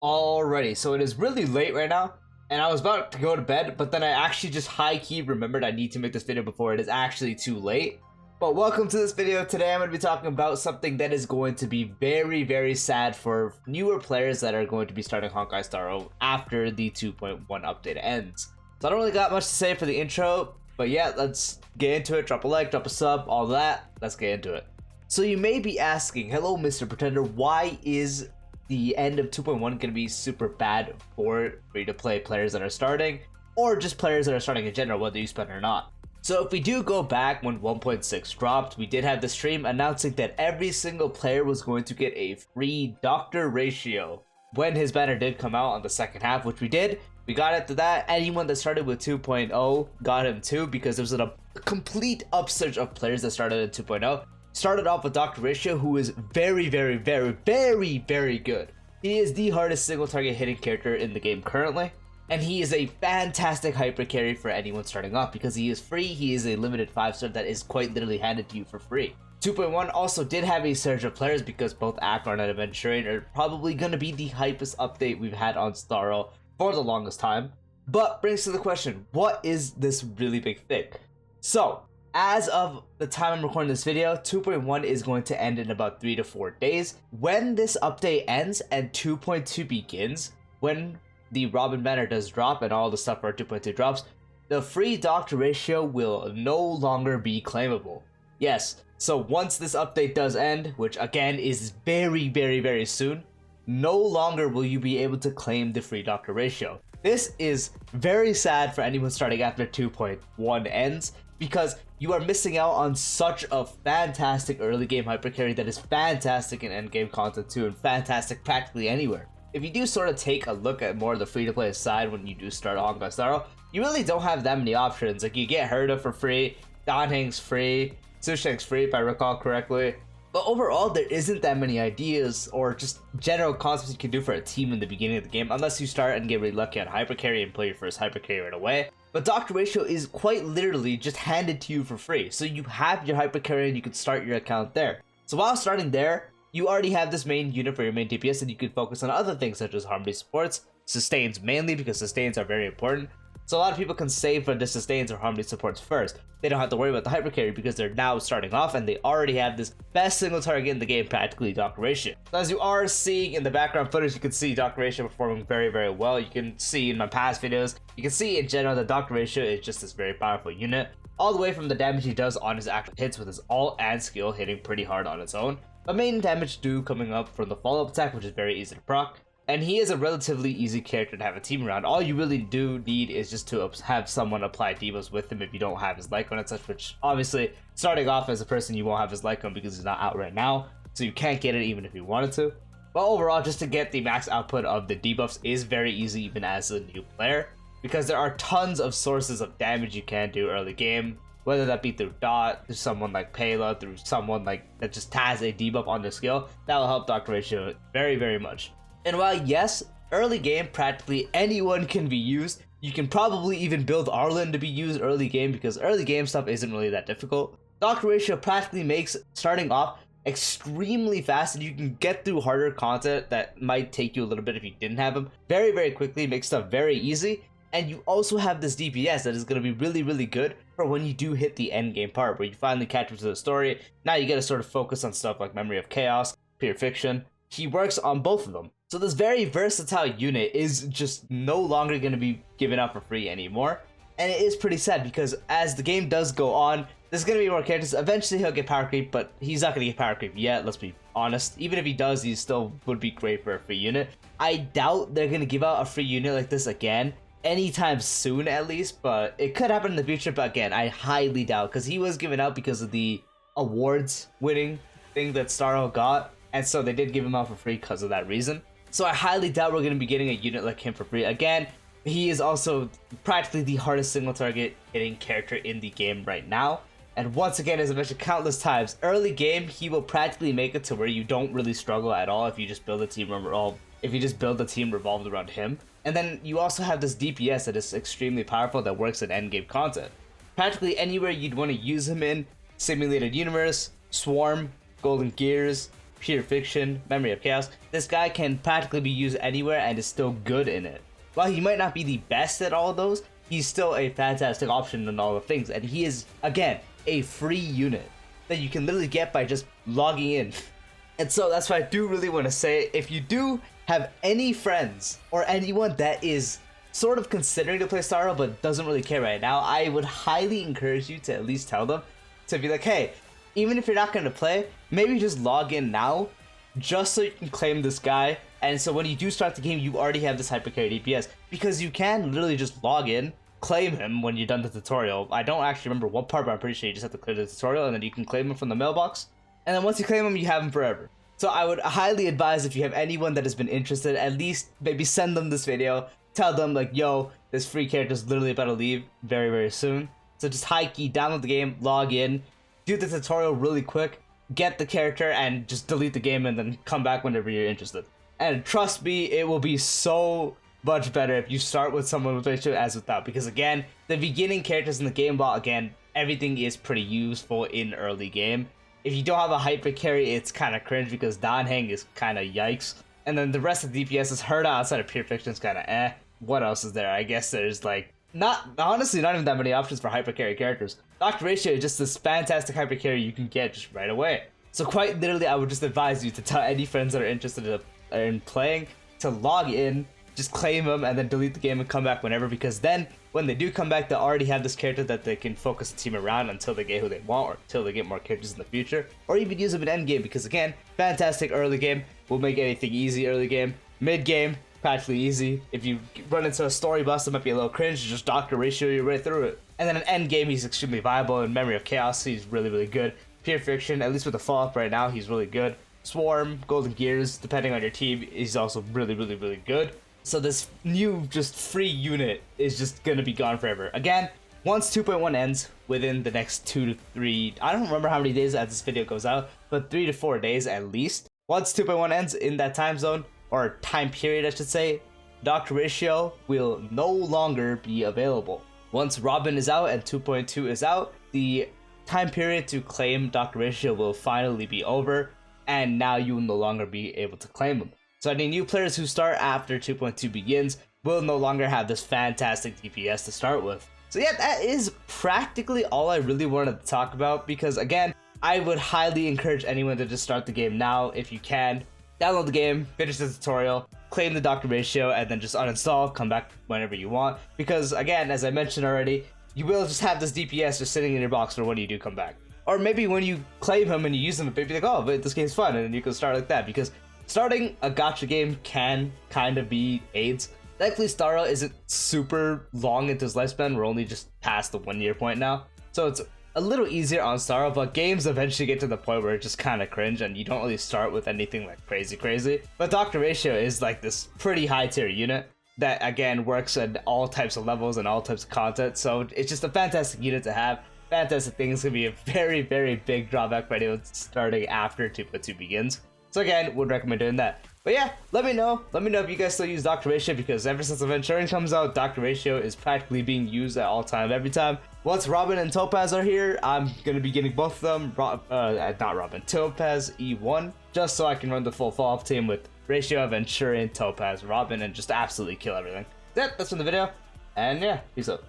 Alrighty, so it is really late right now, and I was about to go to bed, but then I actually just high-key remembered I need to make this video before it is actually too late. But welcome to this video. Today I'm going to be talking about something that is going to be very, very sad for newer players that are going to be starting Honkai Star Rail after the 2.1 update ends. So I don't really got much to say for the intro, but yeah, let's get into it. Drop a like, drop a sub, all that. Let's get into it. So you may be asking, hello Mr. Pretender, why is the end of 2.1 going to be super bad for free-to-play players that are starting, or just players that are starting in general, whether you spend or not? So if we do go back when 1.6 dropped, we did have the stream announcing that every single player was going to get a free doctor ratio when his banner did come out on the second half, which we did. We got into that. Anyone that started with 2.0 got him too, because there was a complete upsurge of players that started at 2.0. Started off with Dr. Ratio, who is very, very, very, very, very good. He is the hardest single target hitting character in the game currently, and he is a fantastic hyper carry for anyone starting off because he is free. He is a limited 5-star that is quite literally handed to you for free. 2.1 also did have a surge of players because both Acheron and Aventurine are probably going to be the hypest update we've had on Star Rail for the longest time. But brings to the question, what is this really big thing? So, as of the time I'm recording this video, 2.1 is going to end in about 3 to 4 days. When this update ends and 2.2 begins, when the Robin banner does drop and all the stuff for 2.2 drops, the free doctor ratio will no longer be claimable. Yes, so once this update does end, which again is very, very, very soon, no longer will you be able to claim the free doctor ratio. This is very sad for anyone starting after 2.1 ends, because you are missing out on such a fantastic early game hypercarry that is fantastic in endgame content too, and fantastic practically anywhere. If you do sort of take a look at more of the free-to-play side when you do start Honkai Star Rail, you really don't have that many options. Like, you get Herda for free, Danheng's free, Susheng's free if I recall correctly. But overall, there isn't that many ideas or just general concepts you can do for a team in the beginning of the game, unless you start and get really lucky on hypercarry and play your first hypercarry right away. But Doctor Ratio is quite literally just handed to you for free. So you have your hypercarry and you can start your account there. So while starting there, you already have this main unit for your main DPS, and you can focus on other things such as harmony supports, sustains mainly because sustains are very important. So a lot of people can save for the sustains or harmony supports first. They don't have to worry about the hypercarry because they're now starting off and they already have this best single target in the game, practically Doctor Ratio. So as you are seeing in the background footage, you can see Doctor Ratio performing very, very well. You can see in my past videos, you can see in general that Doctor Ratio is just this very powerful unit. All the way from the damage he does on his actual hits with his ult and skill hitting pretty hard on its own. But main damage do coming up from the follow-up attack, which is very easy to proc. And he is a relatively easy character to have a team around. All you really do need is just to have someone apply debuffs with him if you don't have his Lycon and such, which obviously, starting off as a person, you won't have his Lycon because he's not out right now, so you can't get it even if you wanted to. But overall, just to get the max output of the debuffs is very easy even as a new player, because there are tons of sources of damage you can do early game, whether that be through Dot, through someone like Pela, through someone like that just has a debuff on their skill. That will help Doctor Ratio very, very much. And while yes, early game practically anyone can be used, you can probably even build Arlen to be used early game because early game stuff isn't really that difficult. Doctor Ratio practically makes starting off extremely fast, and you can get through harder content that might take you a little bit if you didn't have him very, very quickly, makes stuff very easy. And you also have this DPS that is going to be really, really good for when you do hit the end game part where you finally catch up to the story. Now you get to sort of focus on stuff like Memory of Chaos, Pure Fiction. He works on both of them. So this very versatile unit is just no longer going to be given out for free anymore. And it is pretty sad because as the game does go on, there's going to be more characters. Eventually he'll get power creep, but he's not going to get power creep yet, let's be honest. Even if he does, he still would be great for a free unit. I doubt they're going to give out a free unit like this again anytime soon, at least, but it could happen in the future. But again, I highly doubt, because he was given out because of the awards winning thing that Star Rail got, and so they did give him out for free because of that reason. So I highly doubt we're going to be getting a unit like him for free. Again, he is also practically the hardest single target hitting character in the game right now. And once again, as I mentioned countless times, early game, he will practically make it to where you don't really struggle at all if you just build a team revolved around him. And then you also have this DPS that is extremely powerful that works in endgame content. Practically anywhere you'd want to use him in, Simulated Universe, Swarm, Golden Gears, Pure Fiction, Memory of Chaos, this guy can practically be used anywhere and is still good in it. While he might not be the best at all of those, he's still a fantastic option in all the things, and he is, again, a free unit that you can literally get by just logging in. And so that's why I do really want to say, if you do have any friends or anyone that is sort of considering to play Starro but doesn't really care right now, I would highly encourage you to at least tell them to be like, hey, even if you're not going to play, maybe just log in now just so you can claim this guy. And so when you do start the game, you already have this hypercarry DPS, because you can literally just log in, claim him when you're done the tutorial. I don't actually remember what part, but I'm pretty sure you just have to clear the tutorial and then you can claim him from the mailbox. And then once you claim him, you have him forever. So I would highly advise, if you have anyone that has been interested, at least maybe send them this video. Tell them like, yo, this free character is literally about to leave very, very soon. So just high key, download the game, log in, do the tutorial really quick, get the character, and just delete the game and then come back whenever you're interested. And trust me, it will be so much better if you start with someone with ratio as without, because again, the beginning characters in the game, while again, everything is pretty useful in early game. If you don't have a hyper carry, it's kind of cringe because Danheng is kind of yikes. And then the rest of the DPS is Herda outside of Pure Fiction is kind of eh. What else is there? I guess there's like, honestly, not even that many options for hyper carry characters. Dr. Ratio is just this fantastic hyper carry you can get just right away. So quite literally, I would just advise you to tell any friends that are interested in playing to log in, just claim them, and then delete the game and come back whenever, because then when they do come back, they already have this character that they can focus the team around until they get who they want, or until they get more characters in the future, or even use them in end game, because again, fantastic early game, will make anything easy early game. Mid game, practically easy. If you run into a story bust, it might be a little cringe, just Dr. Ratio you right through it. And then in end game, he's extremely viable. In Memory of Chaos, he's really, really good. Pure Fiction, at least with the follow-up right now, he's really good. Swarm, Golden Gears, depending on your team, is also really, really, really good. So this new just free unit is just gonna be gone forever. Again, once 2.1 ends within the next 2 to 3, I don't remember how many days as this video goes out, but 3 to 4 days at least. Once 2.1 ends in that time zone, or time period I should say, Dr. Ratio will no longer be available. Once Robin is out and 2.2 is out, the time period to claim Dr. Ratio will finally be over, and now you will no longer be able to claim him. So any new players who start after 2.2 begins will no longer have this fantastic DPS to start with. So yeah, that is practically all I really wanted to talk about, because again, I would highly encourage anyone to just start the game now if you can. Download the game, finish the tutorial, claim the Dr. Ratio, and then just uninstall, come back whenever you want. Because again, as I mentioned already, you will just have this DPS just sitting in your box for when you do come back. Or maybe when you claim him and you use him, maybe like, oh, but this game's fun, and then you can start like that, because starting a gacha game can kind of be AIDS. Thankfully, Starro isn't super long into his lifespan. We're only just past the 1 year point now. So it's a little easier on Starro, but games eventually get to the point where it's just kind of cringe and you don't really start with anything like crazy. But Dr. Ratio is like this pretty high tier unit that again works at all types of levels and all types of content. So it's just a fantastic unit to have. Fantastic thing. Is going to be a very, very big drawback for anyone starting after 2.2 begins. So again, would recommend doing that. But yeah, let me know. Let me know if you guys still use Dr. Ratio, because ever since Aventurine comes out, Dr. Ratio is practically being used at all time, every time. Once Robin and Topaz are here, I'm going to be getting both of them. Not Robin, Topaz E1, just so I can run the full follow-up team with Ratio, Aventurine, Topaz, Robin, and just absolutely kill everything. That's from the video. And yeah, peace out.